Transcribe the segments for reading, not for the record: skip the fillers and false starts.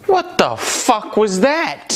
What the fuck was that?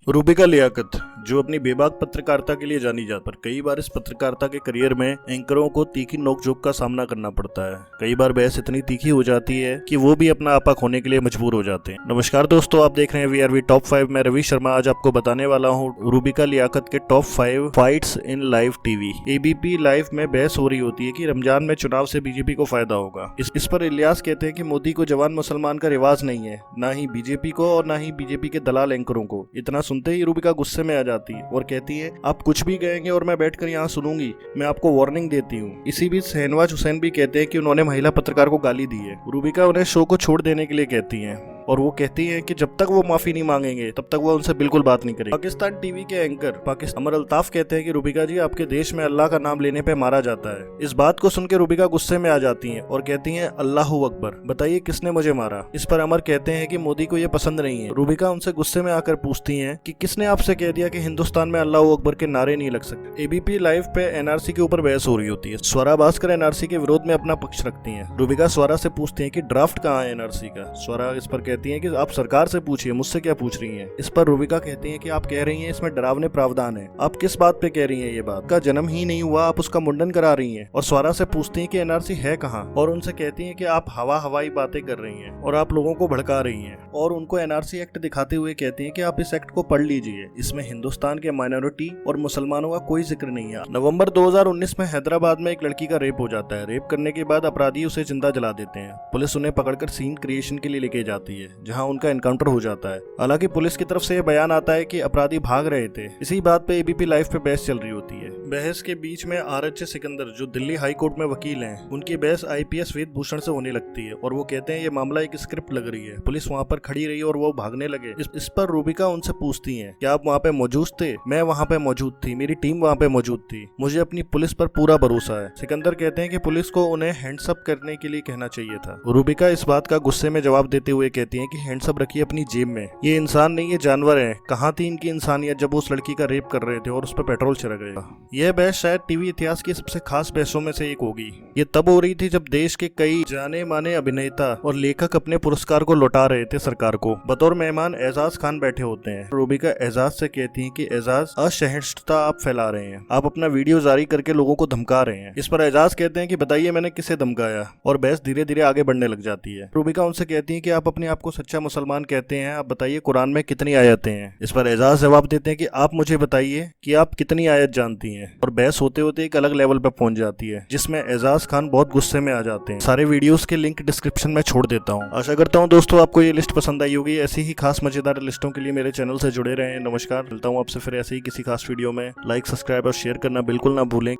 Rubika Liaquat, जो अपनी बेबाक पत्रकारिता के लिए जानी जाती, पर कई बार इस पत्रकारिता के करियर में एंकरों को तीखी नोकझोंक का सामना करना पड़ता है। कई बार बहस इतनी तीखी हो जाती है कि वो भी अपना आपा खोने के लिए मजबूर हो जाते हैं। नमस्कार दोस्तों, आप देख रहे हैं वीआरवी टॉप 5। मैं रवि शर्मा आज आपको बताने वाला हूँ रूबिका लियाकत के टॉप 5 फाइट्स इन लाइव टीवी। एबीपी लाइव में बहस हो रही होती है कि रमजान में चुनाव से बीजेपी को फायदा होगा। इस पर इलियास कहते हैं कि मोदी को जवान मुसलमान का रिवाज नहीं है, ना ही बीजेपी को और ना ही बीजेपी के दलाल एंकरों को। इतना सुनते ही रूबिका गुस्से में आ जाती है और कहती है, आप कुछ भी कहेंगे और मैं बैठकर यहाँ सुनूंगी, मैं आपको वार्निंग देती हूँ। इसी बीच शहनवाज हुसैन भी कहते हैं कि उन्होंने महिला पत्रकार को गाली दी है। रूबिका उन्हें शो को छोड़ देने के लिए कहती हैं और वो कहती हैं कि जब तक वो माफी नहीं मांगेंगे तब तक वो उनसे बिल्कुल बात नहीं करेगी। पाकिस्तान टीवी के एंकर अमर अल्ताफ कहते हैं कि रूबिका जी, आपके देश में अल्लाह का नाम लेने पे मारा जाता है। इस बात को सुनकर रूबिका गुस्से में आ जाती हैं और कहती हैं, अल्लाहू अकबर, बताइए किसने मुझे मारा। इस पर अमर कहते हैं कि मोदी को ये पसंद नहीं है। रूबिका उनसे गुस्से में आकर पूछती हैं कि किसने आपसे कह दिया कि हिंदुस्तान में अल्लाहू अकबर के नारे नहीं लग सकते। एबीपी लाइव पे एनआरसी के ऊपर बहस हो रही होती है। स्वरा भास्कर एनआरसी के विरोध में अपना पक्ष रखती हैं। रूबिका स्वरा से पूछती हैं कि ड्राफ्ट कहाँ है एनआरसी का। स्वरा इस पर कहती हैं कि आप सरकार से पूछिए, मुझसे क्या पूछ रही हैं। इस पर रूबिका कहती हैं कि आप कह रही हैं इसमें डरावने प्रावधान है। आप किस बात पे कह रही हैं? ये बात का जन्म ही नहीं हुआ, आप उसका मुंडन करा रही हैं। और स्वरा से पूछती हैं कि एनआरसी है कहाँ, और उनसे कहती हैं कि आप हवाई बातें कर रही हैं और आप लोगों को भड़का रही हैं। और उनको एनआरसी एक्ट दिखाते हुए कहती हैं कि आप इस एक्ट को पढ़ लीजिए, इसमें हिंदुस्तान के माइनॉरिटी और मुसलमानों का कोई जिक्र नहीं है। नवंबर 2019 में हैदराबाद में एक लड़की का रेप हो जाता है। रेप करने के बाद अपराधी उसे जिंदा जला देते हैं। पुलिस उन्हें पकड़कर सीन क्रिएशन के लिए लेके जाती है, जहां उनका एनकाउंटर हो जाता है। हालांकि पुलिस की तरफ से यह बयान आता है कि अपराधी भाग रहे थे। इसी बात पे एबीपी लाइव पे बहस चल रही होती है। बहस के बीच में आरएच सिकंदर, जो दिल्ली हाई कोर्ट में वकील हैं, उनकी बहस आईपीएस वेद भूषण से होने लगती है और वो कहते हैं ये मामला एक स्क्रिप्ट लग रही है। पुलिस वहाँ पर खड़ी रही और वो भागने लगे। इस पर रूबिका उनसे पूछती है, क्या आप वहाँ पे मौजूद थे? मैं वहाँ पे मौजूद थी, मेरी टीम वहाँ पे मौजूद थी, मुझे अपनी पुलिस पर पूरा भरोसा है। सिकंदर कहते हैं कि पुलिस को उन्हें हैंड्स अप करने के लिए कहना चाहिए था। रूबिका इस बात का गुस्से में जवाब देते हुए कहती है कि हैंड्स अप रखिए अपनी जेब में, ये इंसान नहीं, ये जानवर है। कहाँ थी इनकी इंसानियत जब वो उस लड़की का रेप कर रहे थे और उस पर पेट्रोल छिड़क गया। यह बहस शायद टीवी इतिहास की सबसे खास बहसों में से एक होगी। ये तब हो रही थी जब देश के कई जाने माने अभिनेता और लेखक अपने पुरस्कार को लौटा रहे थे सरकार को। बतौर मेहमान एजाज खान बैठे होते हैं। रूबिका एजाज से कहती है कि एजाज, असहिष्णुता आप फैला रहे हैं, आप अपना वीडियो जारी करके लोगों को धमका रहे हैं। इस पर एजाज कहते हैं कि बताइए मैंने किसे धमकाया, और बहस धीरे धीरे आगे बढ़ने लग जाती है। रूबिका उनसे कहती है कि आप अपने आप को सच्चा मुसलमान कहते हैं, आप बताइए कुरान में कितनी आयतें हैं। इस पर एजाज जवाब देते हैं कि आप मुझे बताइए कि आप कितनी आयत जानती हैं। और बहस होते होते एक अलग लेवल पर पहुंच जाती है, जिसमें एजाज खान बहुत गुस्से में आ जाते हैं। सारे वीडियोस के लिंक डिस्क्रिप्शन में छोड़ देता हूं। आशा करता हूं दोस्तों आपको ये लिस्ट पसंद आई होगी। ऐसी ही खास मजेदार लिस्टों के लिए मेरे चैनल से जुड़े रहें। नमस्कार, मिलता हूं आपसे फिर ऐसे ही किसी खास वीडियो में। लाइक, सब्सक्राइब और शेयर करना बिल्कुल ना भूलें।